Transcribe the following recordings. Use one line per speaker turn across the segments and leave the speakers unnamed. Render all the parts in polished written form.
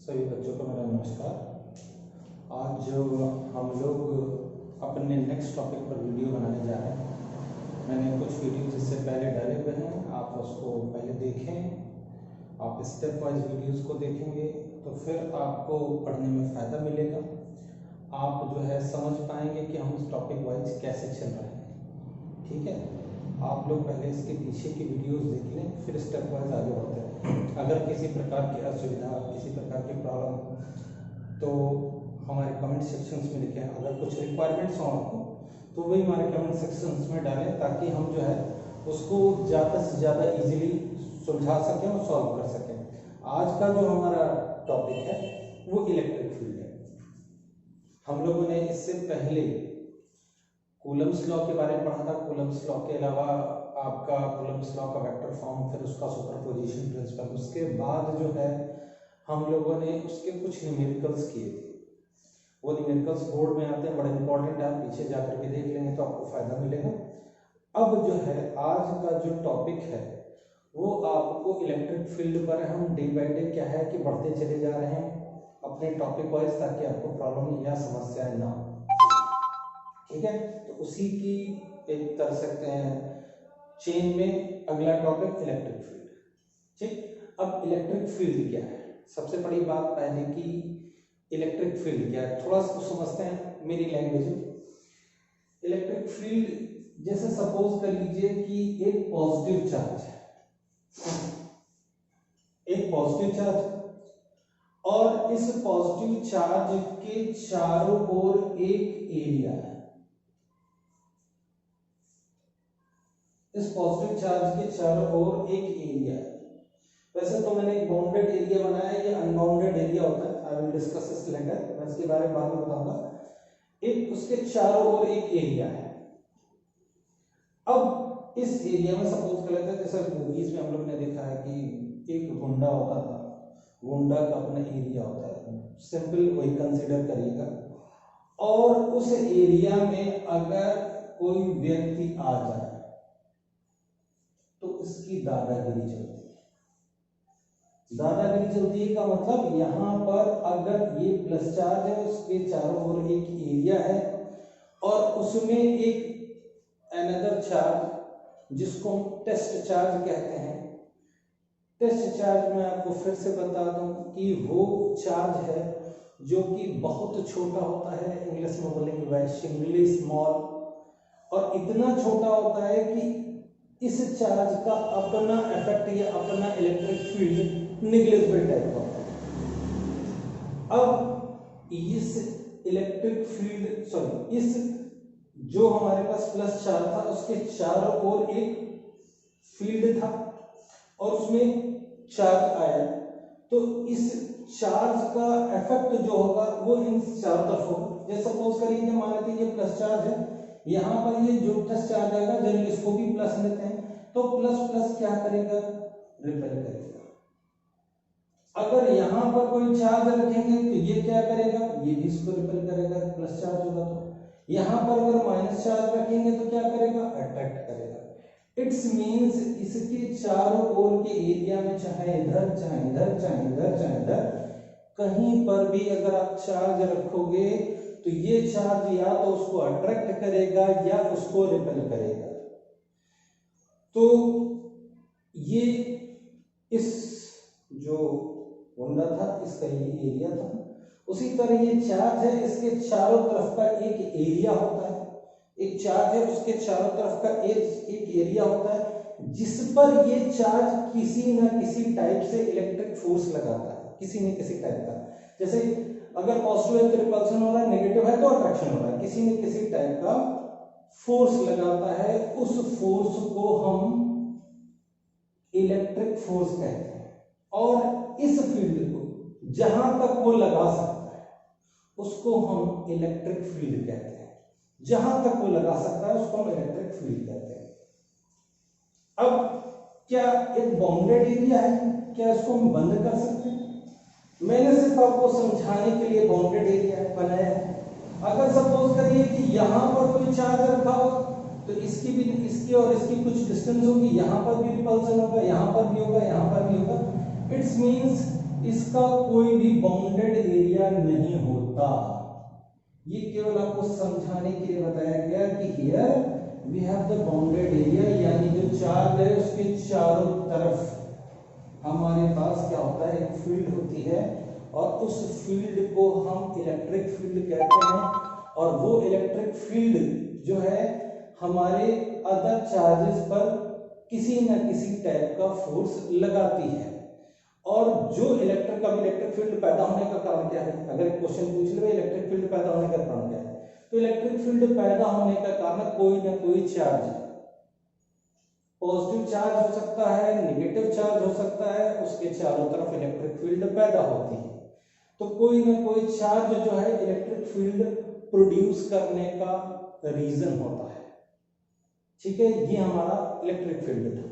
सभी बच्चों को मेरा नमस्कार। आज हम लोग अपने नेक्स्ट टॉपिक पर वीडियो बनाने जा रहे हैं। मैंने कुछ वीडियो इससे पहले डाले हुए हैं, आप उसको पहले देखें। आप स्टेप वाइज वीडियोस को देखेंगे तो फिर आपको पढ़ने में फ़ायदा मिलेगा। आप जो है समझ पाएंगे कि हम इस टॉपिक वाइज कैसे चल रहे हैं। ठीक है, आप लोग पहले इसके पीछे की वीडियोस देख लें, फिर स्टेप वाइज आगे बढ़ते हैं। अगर किसी प्रकार की असुविधा, किसी प्रकार की प्रॉब्लम तो हमारे कमेंट सेक्शंस में लिखें। अगर कुछ रिक्वायरमेंट्स हो आपको तो वही हमारे कमेंट सेक्शंस में डालें, ताकि हम जो है उसको ज़्यादा से ज़्यादा इजीली सुलझा सकें और सॉल्व कर सकें। आज का जो हमारा टॉपिक है वो इलेक्ट्रिक फील्ड है। हम लोगों ने इससे पहले कूलम्स लॉ के बारे में पढ़ा था। कूलम्स लॉ के अलावा आपका कूलम्स लॉ का वेक्टर फॉर्म, फिर उसका सुपरपोजिशन प्रिंसिपल। उसके बाद जो है हम लोगों ने उसके कुछ न्यूमेरिकल्स किए थे। वो न्यूमेरिकल्स बोर्ड में आते हैं, बड़े इंपॉर्टेंट है, आप पीछे जाकर के देख लेंगे तो आपको फायदा मिलेगा। अब जो है आज का जो टॉपिक है वो आपको इलेक्ट्रिक फील्ड पर हम डे बाई डे क्या है कि बढ़ते चले जा रहे हैं अपने टॉपिक वाइज, ताकि आपको प्रॉब्लम या समस्याएं ना हो। ठीक है, तो उसी की एक कर सकते हैं चेन में अगला टॉपिक इलेक्ट्रिक फील्ड। ठीक, अब इलेक्ट्रिक फील्ड क्या है? सबसे बड़ी बात पहले की इलेक्ट्रिक फील्ड क्या है थोड़ा सा समझते हैं मेरी लैंग्वेज में। इलेक्ट्रिक फील्ड जैसे सपोज कर लीजिए कि एक पॉजिटिव चार्ज है, एक पॉजिटिव चार्ज, और इस पॉजिटिव चार्ज के चारों ओर एक एरिया है। इस पॉजिटिव चार्ज के चारों ओर एक एरिया है। वैसे तो मैंने एक बाउंडेड एरिया बनाया है, ये अनबाउंडेड एरिया होता है। I will discuss this later, मैं इसके बारे में बाद में बताऊंगा। एक उसके चारों ओर एक एरिया है। अब इस एरिया में सपोज कर लेते हैं, जैसे मूवीज में हम लोग ने देखा है कि एक गुंडा होता था, गुंडा का अपना एरिया होता है, सिंपल वही कंसिडर करिएगा। और उस एरिया में अगर कोई व्यक्ति आ जाए तो इसकी दादागिरी चलती है। दादागिरी चलती है का मतलब यहां पर अगर ये प्लस चार्ज है, उसके चारों ओर एक एरिया है, और उसमें एक अनदर चार्ज जिसको हम टेस्ट चार्ज कहते हैं। टेस्ट चार्ज में आपको फिर से बता दूं कि वो चार्ज है जो कि बहुत छोटा होता है, इंग्लिश में बोलेंगे वैश्विकली स्मॉल, और इतना छोटा होता है कि इस चार्ज का अपना इफेक्ट या अपना इलेक्ट्रिक फील्ड निग्लेजिबल टाइप का होता है। अब इस इलेक्ट्रिक फील्ड इस जो हमारे पास प्लस चार्ज था उसके चारों ओर एक फील्ड था और उसमें चार्ज आया, तो इस चार्ज का इफेक्ट जो होगा वो इन चारों तरफ होगा। जैसे सपोज करिए कि मान लेते हैं ये प्लस चार्ज है, यहाँ पर ये जो प्लस चार्ज आएगा, जनरली इसको भी प्लस लेते हैं, तो प्लस प्लस क्या करेगा, रिपेल करेगा। अगर यहाँ पर कोई चार्ज रखेंगे तो ये क्या करेगा, ये भी इसको रिपेल करेगा, प्लस चार्ज होगा। तो यहाँ पर अगर माइनस चार्ज रखेंगे तो क्या करेगा, अट्रैक्ट करेगा। इट्स मीन्स इसके चारों ओर के एरिया में चाहे इधर चाहे इधर चाहे इधर चाहे इधर कहीं पर भी अगर आप चार्ज रखोगे तो ये चार्ज या तो उसको अट्रैक्ट करेगा या उसको रिपेल करेगा। तो ये इस जो गुंडा था इसका ये एरिया था। उसी तरह ये चार्ज है, इसके चारों तरफ का एक एरिया होता है। एक चार्ज है, उसके चारों तरफ का एक एरिया होता है जिस पर ये चार्ज किसी न किसी टाइप से इलेक्ट्रिक फोर्स लगाता है, किसी न किसी टाइप का। जैसे अगर पॉजिटिव है तो रिपल्शन हो रहा है, नेगेटिव है तो अट्रैक्शन हो रहा है, किसी न किसी टाइप का फोर्स लगाता है। उस फोर्स को हम इलेक्ट्रिक फोर्स कहते हैं। और इस फील्ड को जहां तक वो लगा सकता है उसको हम इलेक्ट्रिक फील्ड कहते हैं। जहां तक वो लगा सकता है उसको हम इलेक्ट्रिक फील्ड कहते हैं। अब क्या एक बाउंडेड एरिया है, क्या इसको हम बंद कर सकते हैं? मैंने सिर्फ आपको समझाने के लिए बाउंडेड एरिया बनाया है। अगर सपोज करिए कि यहां पर कोई चार्ज रखा हो तो इसकी और इसकी कुछ डिस्टेंस होगी, यहां पर भी रिपल्सन होगा, यहां पर भी होगा, यहां पर भी होगा। इट्स मींस इसका कोई भी बाउंडेड एरिया नहीं होता। ये केवल आपको समझाने के लिए बताया गया कि here we have the bounded area, यानी जो चार्ज है उसके चारों तरफ हमारे पास क्या होता है, एक फील्ड होती है, और उस फील्ड को हम इलेक्ट्रिक फील्ड कहते हैं। और वो इलेक्ट्रिक फील्ड जो है हमारे अदर चार्जेस पर किसी न किसी टाइप का फोर्स लगाती है। और जो इलेक्ट्रिक फील्ड पैदा होने का कारण क्या है, अगर एक क्वेश्चन पूछ ले इलेक्ट्रिक फील्ड पैदा होने का कारण क्या है, तो इलेक्ट्रिक फील्ड पैदा होने का कारण कोई ना कोई चार्ज है। पॉजिटिव चार्ज हो सकता है, नेगेटिव चार्ज हो सकता है, उसके चारों तरफ इलेक्ट्रिक फील्ड पैदा होती है। तो कोई ना कोई चार्ज जो है इलेक्ट्रिक फील्ड प्रोड्यूस करने का रीजन होता है। ठीक है, ये हमारा इलेक्ट्रिक फील्ड था।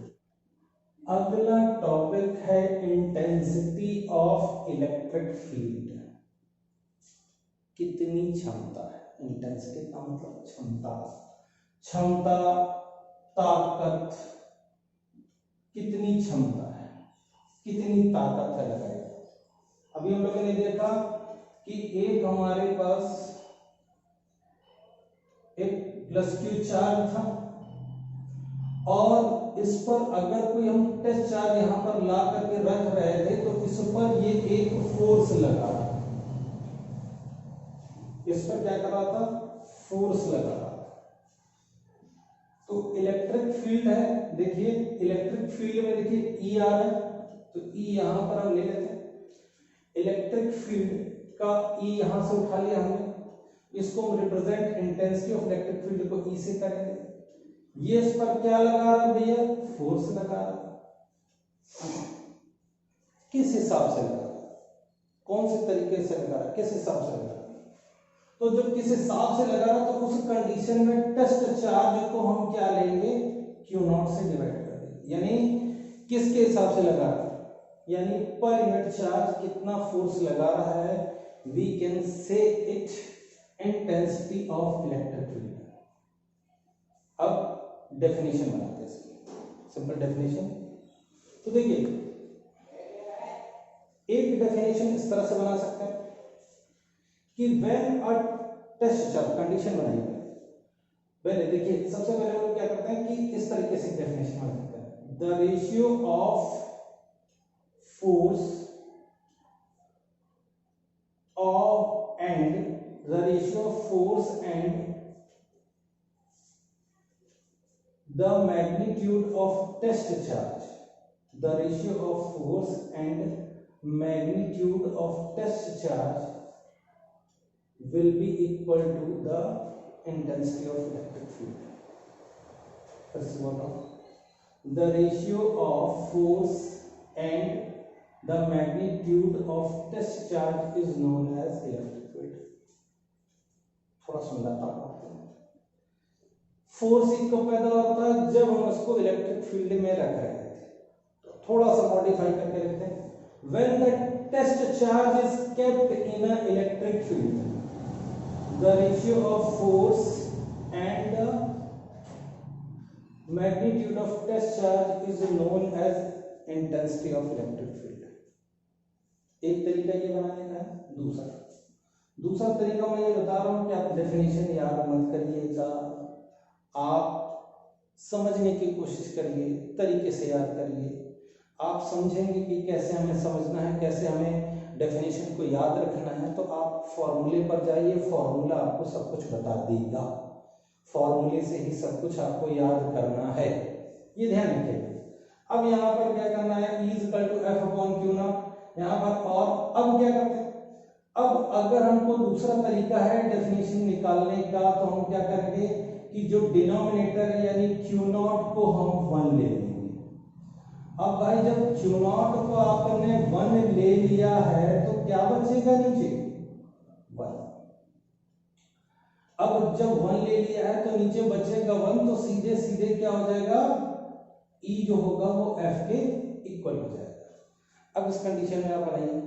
अगला टॉपिक है इंटेंसिटी ऑफ इलेक्ट्रिक फील्ड। कितनी क्षमता है, इंटेंसिटी का मतलब क्षमता, क्षमता, ताकत, कितनी क्षमता है, कितनी ताकत है लगाई। अभी हम लोगों ने देखा कि एक हमारे पास एक प्लस क्यू चार्ज था, और इस पर अगर कोई हम टेस्ट चार्ज यहां पर ला करके रख रहे थे तो इस पर ये एक फोर्स लगा रहा था, इस पर क्या कर रहा था, फोर्स लगा रहा था। तो इलेक्ट्रिक फील्ड है, देखिए इलेक्ट्रिक फील्ड में देखिए ई आ रहा है, तो ई यहां पर हम ले लेते हैं। इलेक्ट्रिक फील्ड का ई यहां से उठा लिया हमने, इसको हम represent intensity of electric field को ई से करेंगे। ये इस पर क्या लगा रहा है भैया, फोर्स लगा रहा। किस हिसाब से लगा रहा, कौन से तरीके से लगा रहा, किस हिसाब से लगा रहा। तो जब किस हिसाब से लगा रहा तो उस कंडीशन में टेस्ट चार्ज को हम क्या लेंगे, Q0 से डिवाइड कर देंगे, यानी किसके हिसाब से लगा रहा, यानी पर यूनिट चार्ज कितना फोर्स लगा रहा है, we can say it intensity of electric field. अब डेफिनेशन बनाते हैं इसकी, सिंपल डेफिनेशन। तो देखिए एक डेफिनेशन इस तरह से बना सकते हैं कि when a test charge, condition बनाइए पहले। देखिए सबसे पहले हम लोग क्या करते हैं कि इस तरीके से डेफिनेशन बनाते हैं, the ratio of force of and the ratio of force and the magnitude of test charge, the ratio of force and magnitude of test charge will be equal to the intensity of electric field. First one, the ratio of force and the magnitude of test charge is known as electric field. थोड़ा समझाता हूँ। Force कब पैदा होता है, जब हम उसको इलेक्ट्रिक फील्ड में रख रहे थे। तो थोड़ा सा मॉडिफाई करके लिखते हैं, when the test charge is kept in a electric field, the ratio of force and the magnitude of test charge is known as intensity of electric field. एक तरीका ये बनाने का है। दूसरा तरीका मैं ये बता रहा हूं कि आप डेफिनेशन याद मत करिएगा, आप समझने की कोशिश करिए, तरीके से याद करिए। आप समझेंगे कि कैसे हमें समझना है, कैसे हमें डेफिनेशन को याद रखना है, तो आप फॉर्मूले पर जाइए, फॉर्मूला आपको सब कुछ बता देगा, फॉर्मूले से ही सब कुछ आपको याद करना है, ये ध्यान रखिएगा। अब यहाँ पर क्या करना है, E = F/Q0 यहाँ पर। और अब क्या करते हैं, अब अगर हमको दूसरा तरीका है डेफिनेशन निकालने का, तो हम क्या करेंगे कि जो डिनोमिनेटर यानी Q0 को हम 1 ले लेंगे। अब भाई जब Q0 को आपने 1 ले लिया है तो क्या बचेगा नीचे, 1। अब जब 1 ले लिया है तो नीचे बचेगा 1, तो सीधे सीधे क्या हो जाएगा, E जो होगा वो F के इक्वल हो जाएगा। अब इस कंडीशन में आप बनाइए,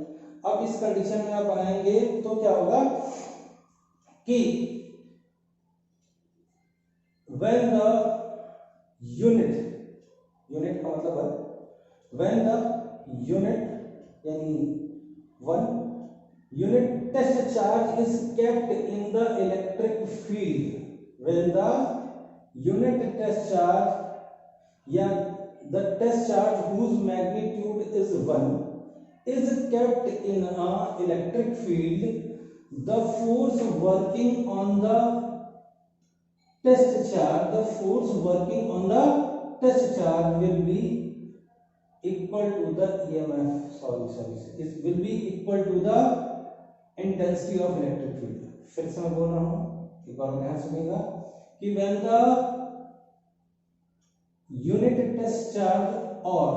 अब इस कंडीशन में आप बनाएंगे तो क्या होगा कि when the unit का मतलब है when the unit यानी 1 unit test charge is kept in the electric field when the unit test charge या the test charge whose magnitude is 1 is kept in a electric field. The force working on the test charge will be equal to the EMF it will be equal to the intensity of electric field. फिर से मैं बोल रहा हूँ, एक बार ध्यान सुनिएगा कि when the unit test charge or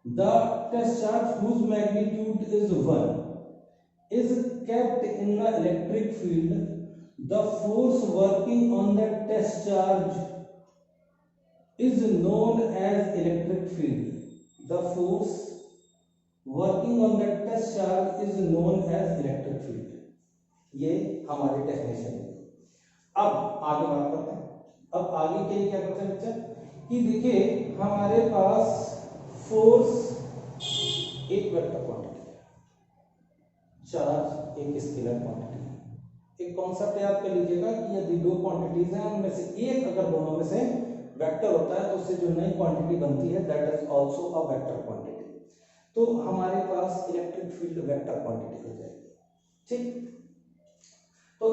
the test charge whose magnitude is 1 is kept in the electric field, the force working on the test charge is known as electric field. The force working on the test charge is known as electric field. ये हमारे definition है। अब आगे बात करते हैं। अब आगे के लिए क्या करते हैं बच्चा कि देखिए हमारे पास फोर्स एक वेक्टर क्वांटिटी है, चार्ज एक स्केलर क्वांटिटी है। एक कॉन्सेप्ट याद कर लीजिएगा कि यदि दो क्वांटिटीज हैं उनमें से एक अगर दोनों में से वेक्टर होता है तो उससे जो नई क्वांटिटी बनती है that is also a vector quantity. तो हमारे पास इलेक्ट्रिक फील्ड वेक्टर क्वांटिटी हो जाएगी। ठीक, तो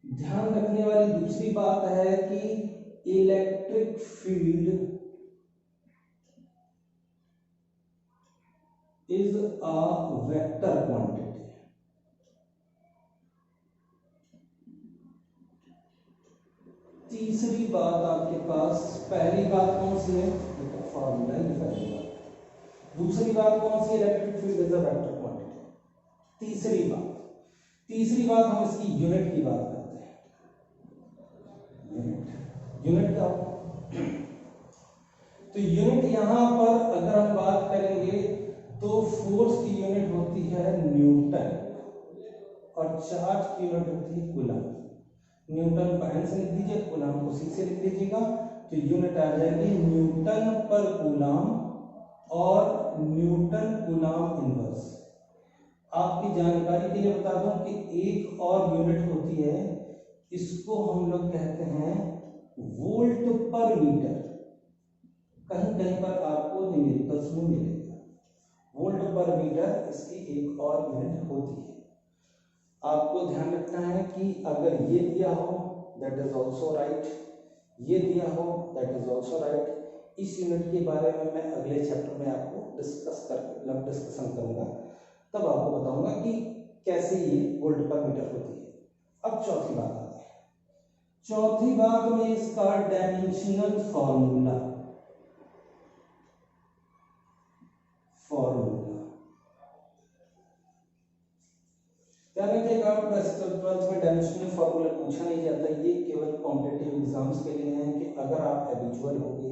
ध्यान रखने वाली दूसरी बात है कि electric field is a vector quantity. तीसरी बात आपके पास, पहली बात कौन सी है, फॉर्मूला है पहली बात। दूसरी बात कौन सी, electric field is a vector quantity. तीसरी बात हम इसकी यूनिट की बात करते हैं। यूनिट क्या होगा, तो यूनिट यहां पर अगर हम बात करेंगे तो फोर्स की यूनिट होती है न्यूटन और चार्ज की यूनिट होती है कूलम। न्यूटन को एन से लिख दीजिए, कूलम को सी से लिख लीजिएगा, तो यूनिट आ जाएगी न्यूटन पर कूलम और न्यूटन कूलम इनवर्स। आपकी जानकारी के लिए बता दूं कि एक और यूनिट होती है, इसको हम लोग कहते हैं वोल्ट पर मीटर। कहीं कहीं पर आपको न्यूमेरिकल्स में मिलेगा वोल्ट पर मीटर, इसकी एक और यूनिट होती है। आपको ध्यान रखना है कि अगर ये दिया हो दैट इज आल्सो राइट, ये दिया हो दैट इज आल्सो राइट। इस यूनिट के बारे में मैं अगले चैप्टर में आपको डिस्कशन करूंगा, तब आपको बताऊंगा कि कैसे ये वोल्ट पर मीटर होती है। अब चौथी बात आती है, चौथी बात में इसका डायमेंशनल फॉर्मूला रखिएगा। वैसे तो 12th में डायमेंशनल फॉर्मूला पूछा नहीं जाता, ये केवल कॉम्पिटिटिव एग्जाम्स के लिए है कि अगर आप हैबिचुअल होंगे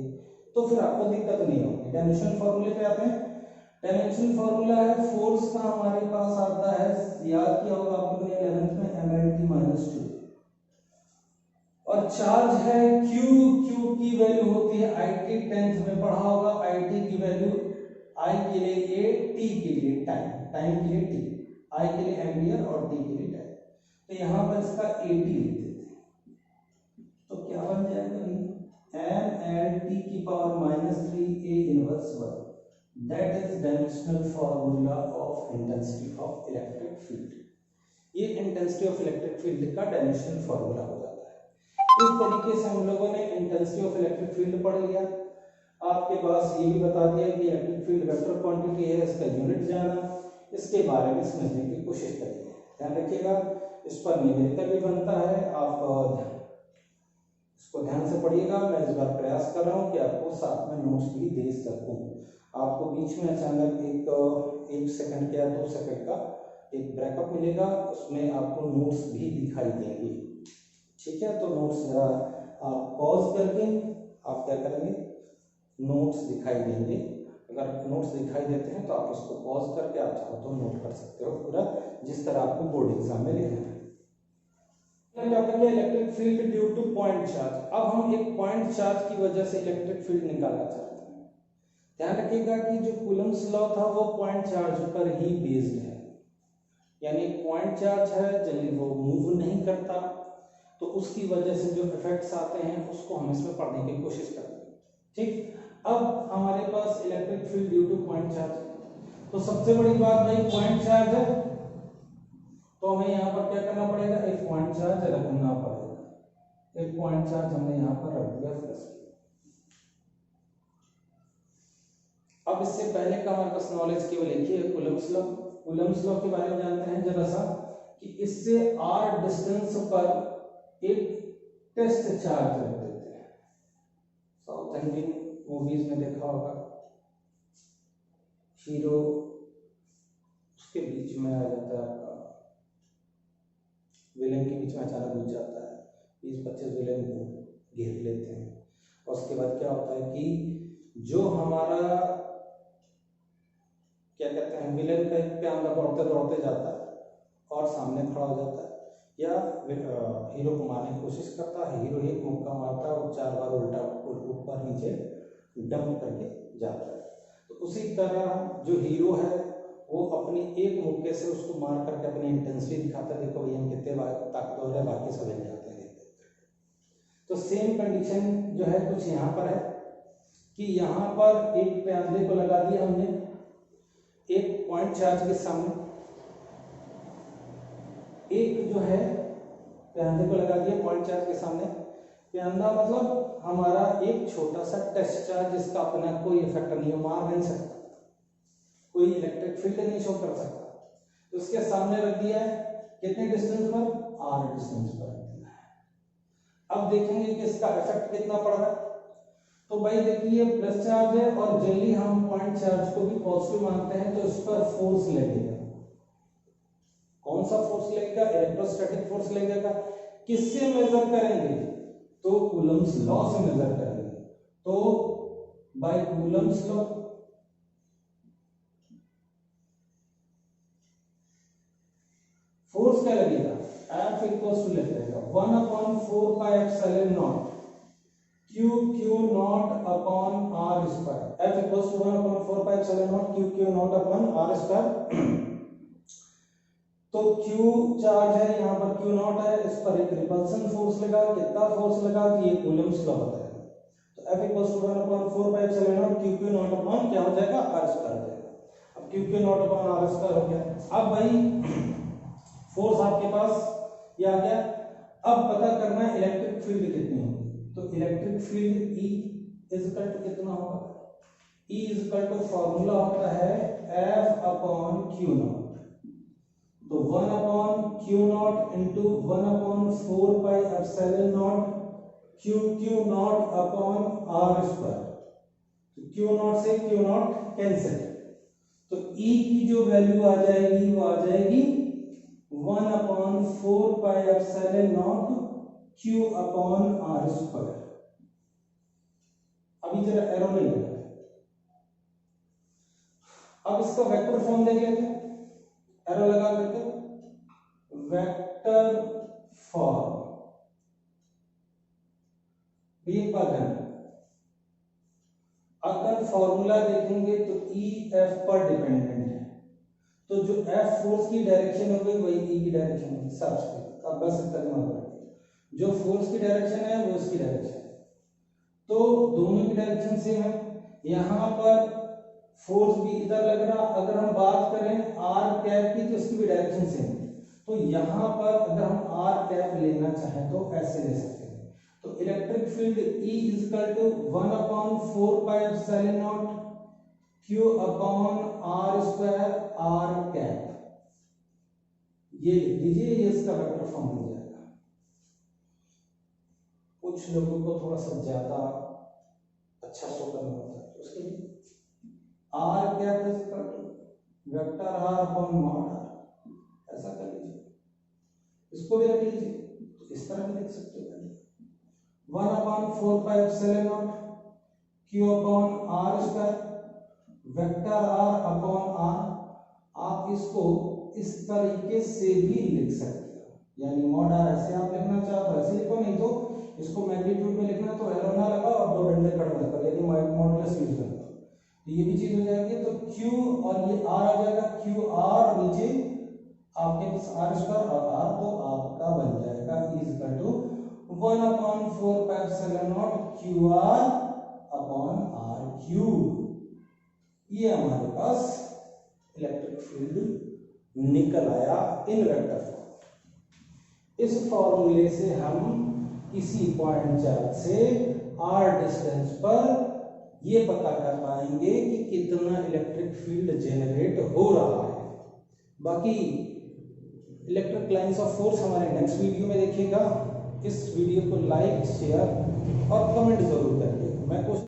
तो फिर आपको दिक्कत नहीं होगी। डायमेंशनल फॉर्मूले पे आते हैं। डायमेंशनल फॉर्मूला है फोर्स का, हमारे पास आता है, याद किया होगा आप लोगों ने 11th में, mLT-2 और चार्ज है Q की वैल्यू होती है IT, 10th में पढ़ा होगा। IT की वैल्यू I के लिए A, T के लिए टाइम के लिए T, I के लिए एम्पियर और T के लिए टाइम। तो यहां पर इसका AT लिख देते हैं, तो क्या बन जाएगा mLT की power -3 A inverse 1, that is dimensional formula of intensity of electric field. ये इंटेंसिटी ऑफ इलेक्ट्रिक फील्ड का डायमेंशनल फॉर्मूला हो जाता है। इस तरीके से हम लोगों ने इंटेंसिटी ऑफ इलेक्ट्रिक फील्ड पढ़ लिया। आपके पास ये भी बता दिया कि इलेक्ट्रिक फील्ड वेक्टर क्वांटिटी है, इसका यूनिट जाना, इसके बारे में समझने की कोशिश करेंगे। ध्यान रखिएगा, इस पर न्यूमेरिकल भी बनता है, आप इसको ध्यान से पढ़िएगा। मैं इस बार प्रयास कर रहा हूँ कि आपको साथ में नोट्स भी दे सकूं। आपको बीच में अचानक एक सेकंड या 2 सेकंड का एक ब्रेकअप मिलेगा, उसमें आपको नोट्स भी दिखाई देंगे। ठीक है, तो नोट्स जरा आप पॉज करके आप क्या करेंगे, नोट्स दिखाई देंगे। अगर नोट्स दिखाई देते हैं तो आप उसको पॉज करके आप चाहो तो नोट कर सकते हो पूरा, जिस तरह आपको बोर्ड एग्जाम में लिखना है। Electric field due to point charge. अब हम एक पॉइंट चार्ज की वजह से इलेक्ट्रिक फील्ड निकालना चाहते हैं। ध्यान रखिएगा कि जो कूलम्स लॉ था वो पॉइंट चार्ज पर ही बेस्ड है। यानी पॉइंट चार्ज है, जल्दी वो मूव नहीं करता, तो उसकी वजह से जो इफेक्ट्स आते हैं उसको हम इसमें पढ़ने की कोशिश करते हैं। ठीक, अब हमारे पास electric field due to point charge. तो सबसे बड़ी बात भाई पॉइंट चार्ज है, तो हमें यहाँ पर क्या करना पड़ेगा, एक पॉइंट चार्ज रखना पड़ेगा। एक पॉइंट चार्ज हमने यहाँ पर रख दिया प्लस। अब इससे पहले का हमारे पास नॉलेज केवल एक ही है, कूलम्ब्स लॉ। कूलम्ब्स लॉ के बारे में जानते हैं जरा सा, कि इससे r डिस्टेंस पर एक टेस्ट चार्ज रख देते हैं। साउथ इंडियन मूवीज में देखा होगा, हीरो उसके बीच में आ जाता है, आपका विलेन के बीच में अचानक घुस जाता है, 20-25 विलेन को घेर लेते हैं, और उसके बाद क्या होता है कि जो हमारा क्या कहते हैं विलेन का पे अंदर दौड़ते दौड़ते जाता है और सामने खड़ा हो जाता है, या हीरो को मारने की कोशिश करता है, हीरो एक मुक्का मारता है और 4 बार उल्टा ऊपर नीचे डंप करके जाता है। तो उसी तरह जो हीरो है वो अपनी एक मुक्के से उसको मार करके अपनी इंटेंसिटी दिखाता है, देखो भैया हम कितने ताकतवर है, बाकी सब हिल जाते हैं। तो सेम कंडीशन जो है कुछ यहाँ पर है कि यहाँ पर एक प्यांदे को लगा दिया हमने एक पॉइंट चार्ज के सामने, एक जो है प्यांदे को लगा दिया पॉइंट चार्ज के सामने। प्यांदा मतलब हमारा एक छोटा सा टेस्ट चार्ज जिसका अपना कोई इफेक्ट नहीं है, मार नहीं सकता, कोई इलेक्ट्रिक फील्ड नहीं शो कर सकता, तो उसके सामने रख दिया है कितने डिस्टेंस पर, r डिस्टेंस पर रख दिया है। अब देखेंगे कि इसका इफेक्ट कितना पड़ रहा है। तो भाई देखिए प्लस चार्ज है और जल्दी हम पॉइंट चार्ज को भी पॉजिटिव मानते हैं, तो इस पर फोर्स लगेगा। कौन सा फोर्स लगेगा, इलेक्ट्रोस्टैटिक फोर्स लगेगा। किससे मेजर करेंगे, तो कूलम्ब्स लॉ से मेजर करेंगे। तो बाय कूलम्ब्स लॉ फोर्स क्या लगेगा, F इक्वल्स टू लिख देगा 1/4 pi epsilon naught q naught upon r square. F equals to 1/4 pi epsilon naught q naught upon r square. तो q चार्ज है, यहाँ पर q नॉट है, इस पर एक रिपल्सन फोर्स लगा, कितना फोर्स लगा, तो ये कूलम्ब्स लॉ बताएगा। तो F equals to 1/4 pi epsilon naught q naught upon क्या हो जाएगा, r स्क्वायर हो जाएगा। अब q naught upon r square हो गया। अब भाई फोर्स आपके पास ये आ गया। अब पता करना है इलेक्ट्रिक फील्ड कितनी होगी, तो electric field E is equal to कितना होगा, E is equal to formula होता है F अपॉन Q नॉट। तो 1/Q naught into 1/4 pi epsilon naught Q naught upon R square. तो Q नॉट से Q नॉट कैंसिल, तो E की जो वैल्यू आ जाएगी वो आ जाएगी 1/4 pi epsilon naught Q upon R square. अभी जरा एरो नहीं लगा, अब इसका वेक्टर फॉर्म देख लेते हैं, एरो लगा करके वेक्टर फॉर्म। एक बात ध्यान, अगर फॉर्मूला देखेंगे तो E F पर डिपेंडेंट है, तो जो F फोर्स की डायरेक्शन होगी वही E की डायरेक्शन होगी। सब अब बस इतना दिमाग रखिए, जो फोर्स की डायरेक्शन है वो इसकी डायरेक्शन है, तो दोनों की डायरेक्शन सेम है। यहाँ पर फोर्स भी इधर लग रहा, अगर हम बात करें r कैप की तो इसकी भी डायरेक्शन सेम है। तो यहाँ पर अगर हम r कैप लेना चाहें तो ऐसे ले सकते हैं। तो electric field E is equal to 1/4 pi epsilon naught Q upon R square r cap, ये लिख दीजिए, ये इसका वेक्टर फॉर्म हो जाएगा। कुछ लोगों को थोड़ा सा ज्यादा अच्छा शो करना होता है, उसके लिए r cap is equal to vector r upon mod r, ऐसा कर लीजिए। इसको भी रख लीजिए, तो इस तरह भी लिख सकते हो 1/4 pi epsilon naught Q upon R square vector r upon r। आप इसको इस तरीके से भी लिख सकते हो, यानी मॉड r ऐसे आप लिखना चाहो तो ऐसे लिखो, नहीं तो इसको मैग्नीट्यूड में लिखना तो एरो ना लगा और दो डंडे खड़े मत कर, लेकिन मॉडुलस यूज करना, तो ये भी चीज हो जाएगी। तो Q और ये R आ जाएगा, Q R नीचे आपके पास आर स्क्वायर और आर तो आपका बन जाएगा is equal to 1/4 pi epsilon naught Q R upon R cube. ये हमारे पास इलेक्ट्रिक फील्ड निकल आया इन वेक्टर फॉर्म। इस फॉर्मूले से हम किसी पॉइंट चार्ज से आर डिस्टेंस पर ये पता कर पाएंगे कि कितना इलेक्ट्रिक फील्ड जेनरेट हो रहा है। बाकी इलेक्ट्रिक लाइंस ऑफ फोर्स हमारे नेक्स्ट वीडियो में देखिएगा। इस वीडियो को लाइक, शेयर और कमेंट जरूर करिएगा। मैं